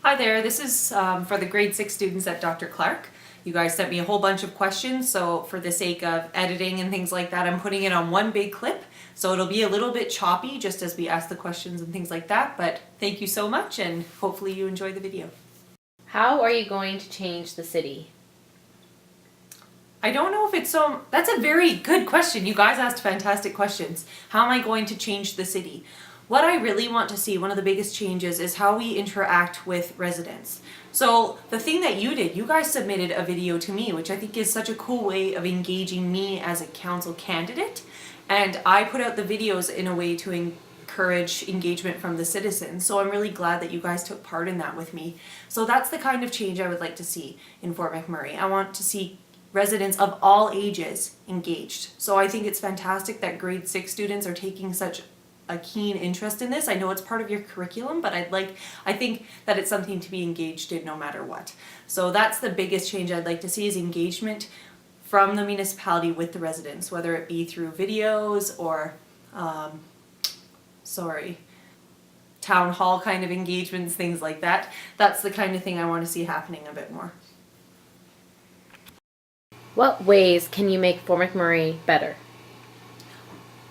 Hi there, this is for the grade 6 students at Dr. Clark. You guys sent me a whole bunch of questions, so for the sake of editing and things like that, I'm putting it on one big clip. So it'll be a little bit choppy just as we ask the questions and things like that, but thank you so much and hopefully you enjoy the video. How are you going to change the city? I don't know if it's so... That's a very good question. You guys asked fantastic questions. How am I going to change the city? What I really want to see, one of the biggest changes, is how we interact with residents. So the thing that you did, you guys submitted a video to me, which I think is such a cool way of engaging me as a council candidate. And I put out the videos in a way to encourage engagement from the citizens. So I'm really glad that you guys took part in that with me. So that's the kind of change I would like to see in Fort McMurray. I want to see residents of all ages engaged. So I think it's fantastic that grade 6 students are taking such a keen interest in this. I know it's part of your curriculum, but I think that it's something to be engaged in no matter what. So that's the biggest change I'd like to see, is engagement from the municipality with the residents, whether it be through videos or town hall kind of engagements, things like that. That's the kind of thing I want to see happening a bit more. What ways can you make Fort McMurray better?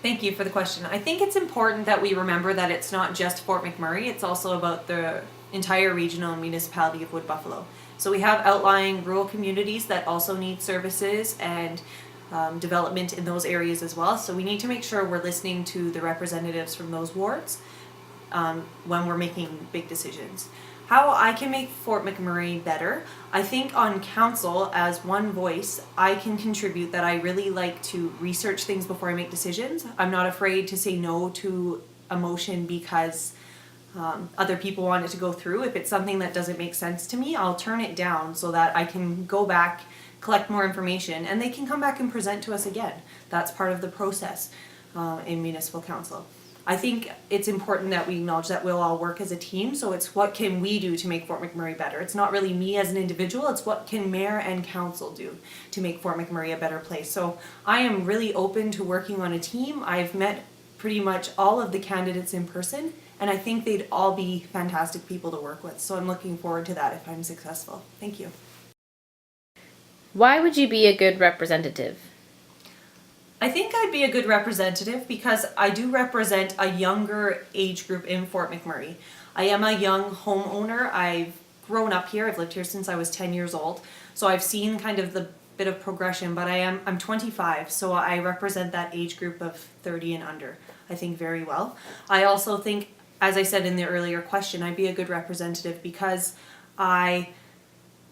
Thank you for the question. I think it's important that we remember that it's not just Fort McMurray, it's also about the entire regional and municipality of Wood Buffalo. So we have outlying rural communities that also need services and development in those areas as well. So we need to make sure we're listening to the representatives from those wards when we're making big decisions. How I can make Fort McMurray better, I think on council, as one voice, I can contribute that I really like to research things before I make decisions. I'm not afraid to say no to a motion because other people want it to go through. If it's something that doesn't make sense to me, I'll turn it down so that I can go back, collect more information, and they can come back and present to us again. That's part of the process in municipal council. I think it's important that we acknowledge that we'll all work as a team, so it's what can we do to make Fort McMurray better. It's not really me as an individual, it's what can mayor and council do to make Fort McMurray a better place. So I am really open to working on a team. I've met pretty much all of the candidates in person, and I think they'd all be fantastic people to work with. So I'm looking forward to that if I'm successful. Thank you. Why would you be a good representative? I think I'd be a good representative because I do represent a younger age group in Fort McMurray. I am a young homeowner. I've grown up here. I've lived here since I was 10 years old. So I've seen kind of the bit of progression, but I'm 25, so I represent that age group of 30 and under, I think, very well. I also think, as I said in the earlier question, I'd be a good representative because I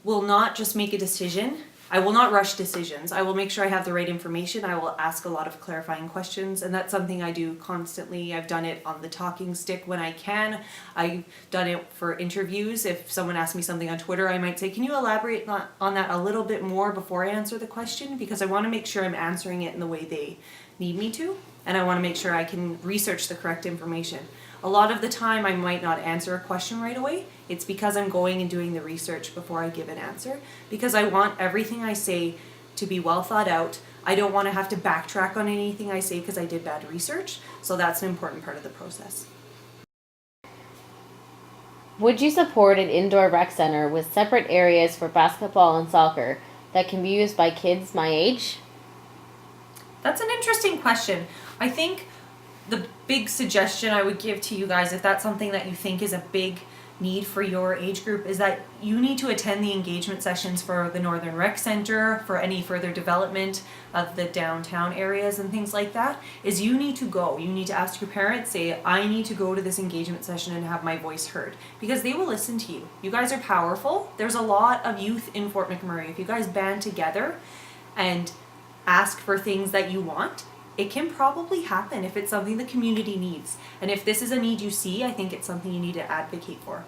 will not just make a decision. I will not rush decisions. I will make sure I have the right information. I will ask a lot of clarifying questions, and that's something I do constantly. I've done it on the talking stick when I can. I've done it for interviews. If someone asks me something on Twitter, I might say, can you elaborate on that a little bit more before I answer the question? Because I want to make sure I'm answering it in the way they need me to, and I want to make sure I can research the correct information. A lot of the time I might not answer a question right away. It's because I'm going and doing the research before I give an answer, because I want everything I say to be well thought out. I don't want to have to backtrack on anything I say because I did bad research, so that's an important part of the process. Would you support an indoor rec center with separate areas for basketball and soccer that can be used by kids my age? That's an interesting question. I think the big suggestion I would give to you guys, if that's something that you think is a big need for your age group, is that you need to attend the engagement sessions for the Northern Rec Center, for any further development of the downtown areas and things like that. Is you need to go. You need to ask your parents, say, I need to go to this engagement session and have my voice heard, because they will listen to you. You guys are powerful. There's a lot of youth in Fort McMurray. If you guys band together and ask for things that you want, it can probably happen if it's something the community needs. And if this is a need you see, I think it's something you need to advocate for.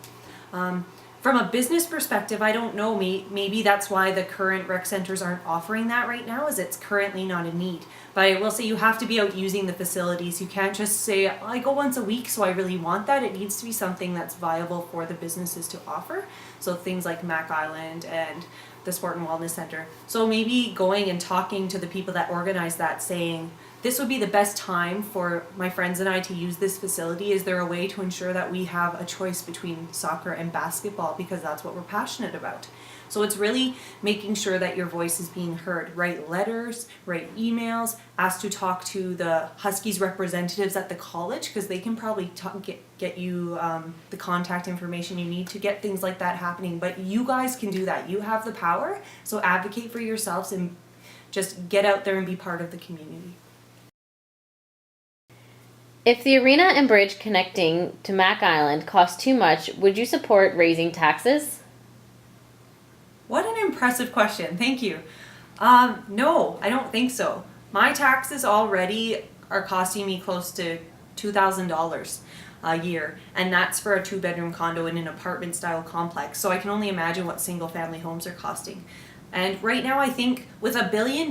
From a business perspective, I don't know, maybe that's why the current rec centers aren't offering that right now, is it's currently not a need. But I will say you have to be out using the facilities. You can't just say, I go once a week, so I really want that. It needs to be something that's viable for the businesses to offer. So things like Mac Island and the Sport and Wellness Center. So maybe going and talking to the people that organize that, saying, this would be the best time for my friends and I to use this facility. Is there a way to ensure that we have a choice between soccer and basketball, because that's what we're passionate about? So it's really making sure that your voice is being heard. Write letters, write emails, ask to talk to the Huskies representatives at the college, because they can probably get you the contact information you need to get things like that happening. But you guys can do that. You have the power, so advocate for yourselves and just get out there and be part of the community. If the arena and bridge connecting to Mac Island cost too much, would you support raising taxes? What an impressive question. Thank you. No, I don't think so. My taxes already are costing me close to $2,000 a year, and that's for a 2-bedroom condo in an apartment style complex. So I can only imagine what single family homes are costing. And right now, I think with a $1 billion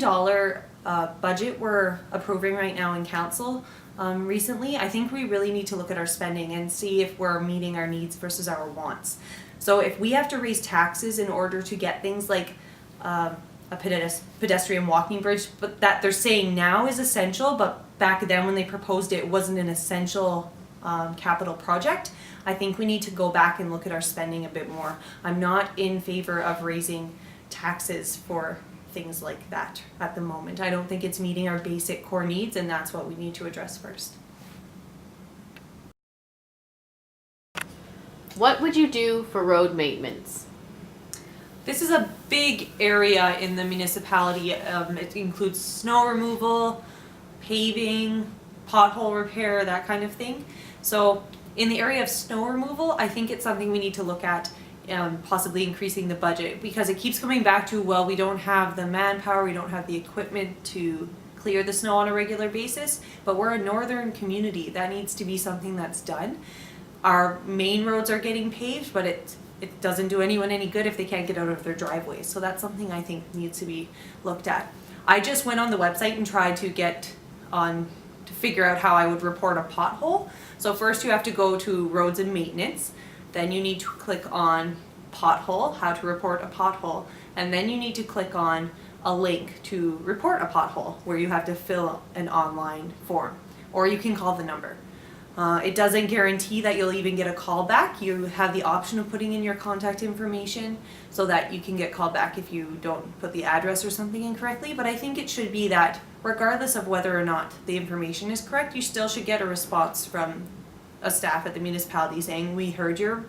budget we're approving right now in council, recently, I think we really need to look at our spending and see if we're meeting our needs versus our wants. So if we have to raise taxes in order to get things like a pedestrian walking bridge, but that they're saying now is essential, but back then when they proposed it, it wasn't an essential capital project, I think we need to go back and look at our spending a bit more. I'm not in favor of raising taxes for things like that at the moment. I don't think it's meeting our basic core needs, and that's what we need to address first. What would you do for road maintenance? This is a big area in the municipality. It includes snow removal, paving, pothole repair, that kind of thing. So in the area of snow removal, I think it's something we need to look at, possibly increasing the budget, because it keeps coming back to, well, we don't have the manpower, we don't have the equipment to clear the snow on a regular basis, but we're a northern community. That needs to be something that's done. Our main roads are getting paved, but it doesn't do anyone any good if they can't get out of their driveways. So that's something I think needs to be looked at. I just went on the website and tried to to figure out how I would report a pothole. So first you have to go to roads and maintenance. Then you need to click on pothole, how to report a pothole. And then you need to click on a link to report a pothole, where you have to fill an online form, or you can call the number. It doesn't guarantee that you'll even get a call back. You have the option of putting in your contact information so that you can get called back if you don't put the address or something incorrectly. But I think it should be that regardless of whether or not the information is correct, you still should get a response from a staff at the municipality saying, we heard your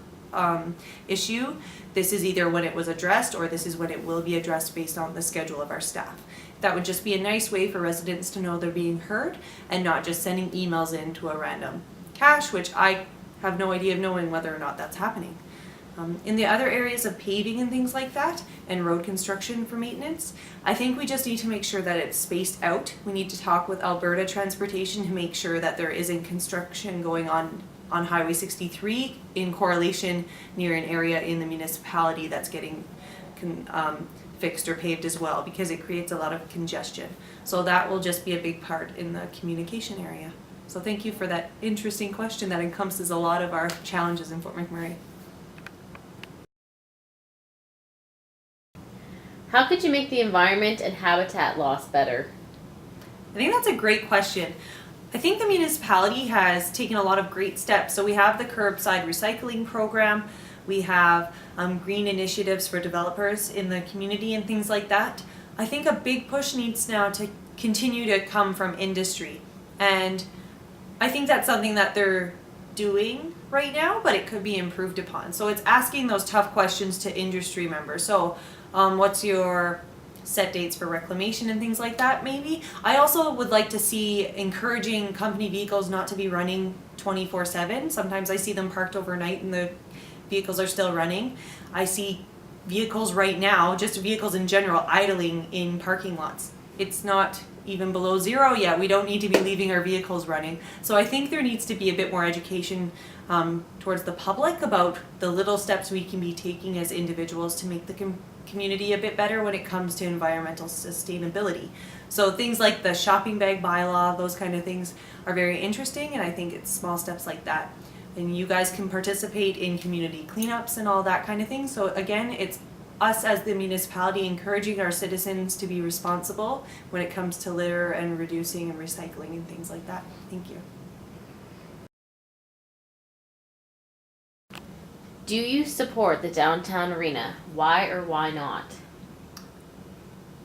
issue. This is either when it was addressed, or this is when it will be addressed based on the schedule of our staff. That would just be a nice way for residents to know they're being heard, and not just sending emails in to a random cache, which I have no idea of knowing whether or not that's happening. In the other areas of paving and things like that, and road construction for maintenance, I think we just need to make sure that it's spaced out. We need to talk with Alberta Transportation to make sure that there isn't construction going on Highway 63 in correlation near an area in the municipality that's getting fixed or paved as well, because it creates a lot of congestion. So that will just be a big part in the communication area. So thank you for that interesting question that encompasses a lot of our challenges in Fort McMurray. How could you make the environment and habitat loss better? I think that's a great question. I think the municipality has taken a lot of great steps. So we have the curbside recycling program, we have green initiatives for developers in the community and things like that. I think a big push needs now to continue to come from industry, and I think that's something that they're doing right now, but it could be improved upon. So it's asking those tough questions to industry members. So what's your set dates for reclamation and things like that, maybe? I also would like to see encouraging company vehicles not to be running 24/7. Sometimes I see them parked overnight and the vehicles are still running. I see vehicles right now, just vehicles in general, idling in parking lots. It's not even below zero yet. We don't need to be leaving our vehicles running. So I think there needs to be a bit more education towards the public about the little steps we can be taking as individuals to make the community a bit better when it comes to environmental sustainability. So things like the shopping bag bylaw, those kind of things are very interesting, and I think it's small steps like that. And you guys can participate in community cleanups and all that kind of thing. So again, it's us as the municipality encouraging our citizens to be responsible when it comes to litter and reducing and recycling and things like that. Thank you. Do you support the downtown arena? Why or why not?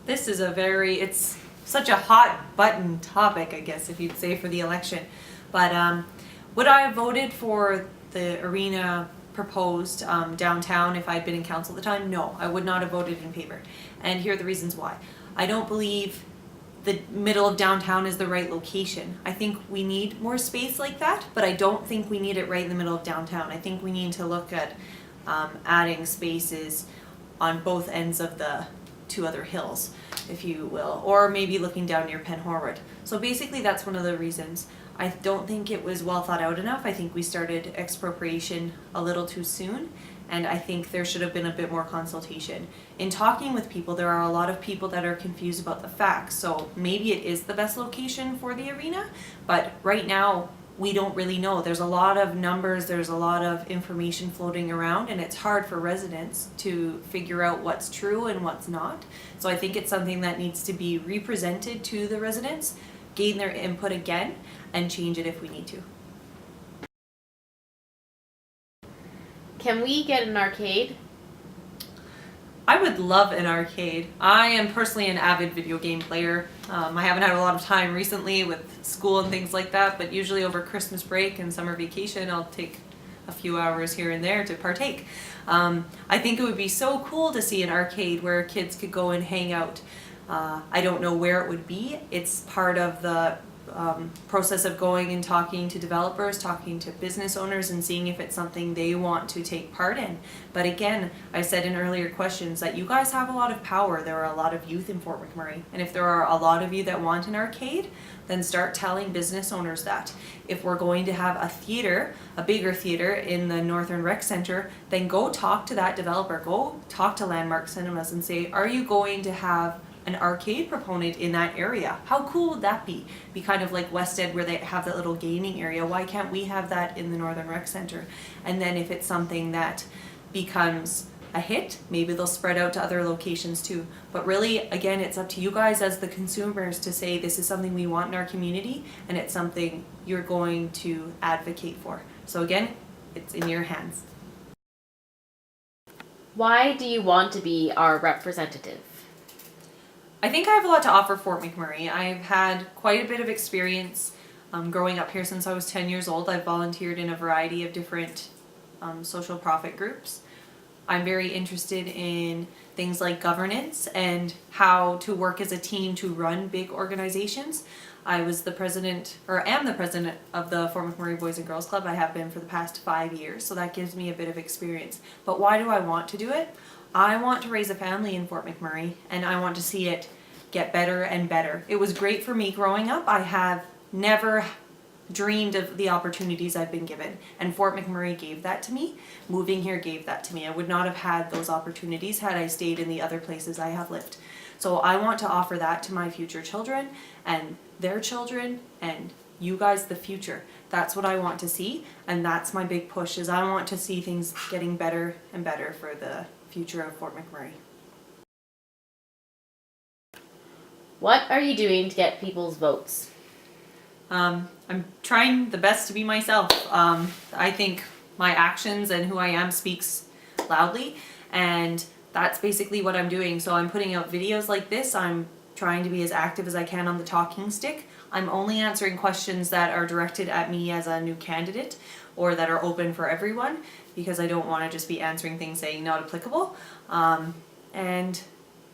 This is it's such a hot button topic, I guess, if you'd say, for the election. But would I have voted for the arena proposed downtown if I'd been in council at the time? No, I would not have voted in favor. And here are the reasons why. I don't believe the middle of downtown is the right location. I think we need more space like that, but I don't think we need it right in the middle of downtown. I think we need to look at adding spaces on both ends of the two other hills, if you will, or maybe looking down near Penhorwood. So basically that's one of the reasons. I don't think it was well thought out enough. I think we started expropriation a little too soon, and I think there should have been a bit more consultation. In talking with people, there are a lot of people that are confused about the facts, so maybe it is the best location for the arena, but right now we don't really know. There's a lot of numbers, there's a lot of information floating around, and it's hard for residents to figure out what's true and what's not. So I think it's something that needs to be represented to the residents, gain their input again, and change it if we need to. Can we get an arcade? I would love an arcade. I am personally an avid video game player. I haven't had a lot of time recently with school and things like that, but usually over Christmas break and summer vacation, I'll take a few hours here and there to partake. I think it would be so cool to see an arcade where kids could go and hang out. I don't know where it would be. It's part of the process of going and talking to developers, talking to business owners, and seeing if it's something they want to take part in. But again, I said in earlier questions that you guys have a lot of power. There are a lot of youth in Fort McMurray, and if there are a lot of you that want an arcade, then start telling business owners that. If we're going to have a theater, a bigger theater in the Northern Rec Center, then go talk to that developer, go talk to Landmark Cinemas and say, are you going to have an arcade proponent in that area? How cool would that be? Be kind of like West Ed where they have that little gaming area. Why can't we have that in the Northern Rec Center? And then if it's something that becomes a hit, maybe they'll spread out to other locations too. But really, again, it's up to you guys as the consumers to say this is something we want in our community and it's something you're going to advocate for. So again, it's in your hands. Why do you want to be our representative? I think I have a lot to offer Fort McMurray. I've had quite a bit of experience growing up here since I was 10 years old. I've volunteered in a variety of different social profit groups. I'm very interested in things like governance and how to work as a team to run big organizations. I was the president, or am the president of the Fort McMurray Boys and Girls Club. I have been for the past 5 years, so that gives me a bit of experience. But why do I want to do it? I want to raise a family in Fort McMurray, and I want to see it get better and better. It was great for me growing up. I have never dreamed of the opportunities I've been given, and Fort McMurray gave that to me. Moving here gave that to me. I would not have had those opportunities had I stayed in the other places I have lived. So I want to offer that to my future children and their children and you guys, the future. That's what I want to see, and that's my big push, is I want to see things getting better and better for the future of Fort McMurray. What are you doing to get people's votes? I'm trying the best to be myself. I think my actions and who I am speaks loudly, and that's basically what I'm doing. So I'm putting out videos like this. I'm trying to be as active as I can on the talking stick. I'm only answering questions that are directed at me as a new candidate or that are open for everyone, because I don't want to just be answering things saying not applicable. And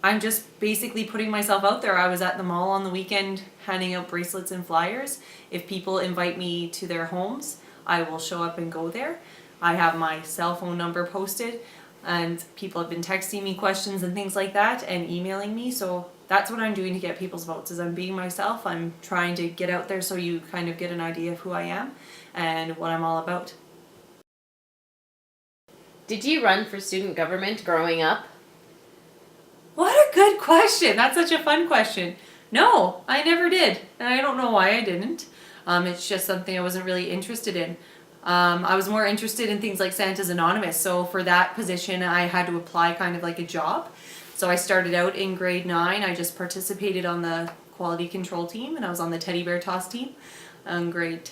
I'm just basically putting myself out there. I was at the mall on the weekend handing out bracelets and flyers. If people invite me to their homes, I will show up and go there. I have my cell phone number posted, and people have been texting me questions and things like that and emailing me. So that's what I'm doing to get people's votes, is I'm being myself. I'm trying to get out there so you kind of get an idea of who I am and what I'm all about. Did you run for student government growing up? What a good question. That's such a fun question. No, I never did. And I don't know why I didn't. It's just something I wasn't really interested in. I was more interested in things like Santa's Anonymous. So for that position, I had to apply kind of like a job. So I started out in grade 9. I just participated on the quality control team, and I was on the teddy bear toss team. In grade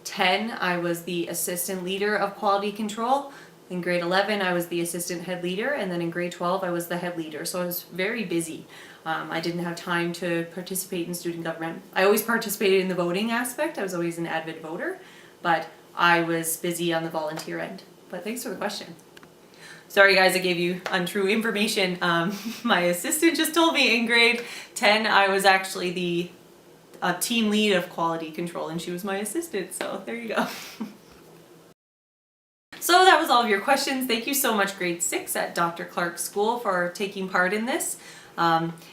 10, I was the assistant leader of quality control. In grade 11, I was the assistant head leader, and then in grade 12, I was the head leader. So I was very busy. I didn't have time to participate in student government. I always participated in the voting aspect. I was always an avid voter, but I was busy on the volunteer end. But thanks for the question. Sorry guys, I gave you untrue information. My assistant just told me in grade 10 I was actually the team lead of quality control, and she was my assistant, so there you go. So that was all of your questions. Thank you so much, grade 6 at Dr. Clark's school, for taking part in this.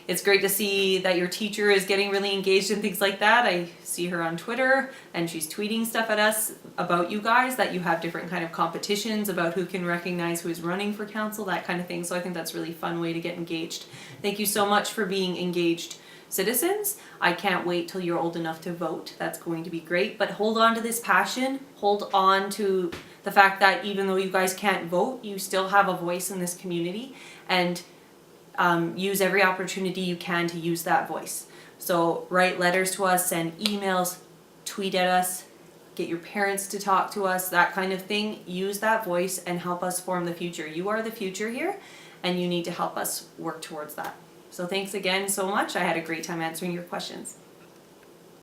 It's great to see that your teacher is getting really engaged in things like that. I see her on Twitter and she's tweeting stuff at us about you guys, that you have different kind of competitions about who can recognize who is running for council, that kind of thing. So I think that's a really fun way to get engaged. Thank you so much for being engaged citizens. I can't wait till you're old enough to vote. That's going to be great. But hold on to this passion. Hold on to the fact that even though you guys can't vote, you still have a voice in this community, and use every opportunity you can to use that voice. So write letters to us, send emails, tweet at us, get your parents to talk to us, that kind of thing. Use that voice and help us form the future. You are the future here, and you need to help us work towards that. So thanks again so much. I had a great time answering your questions.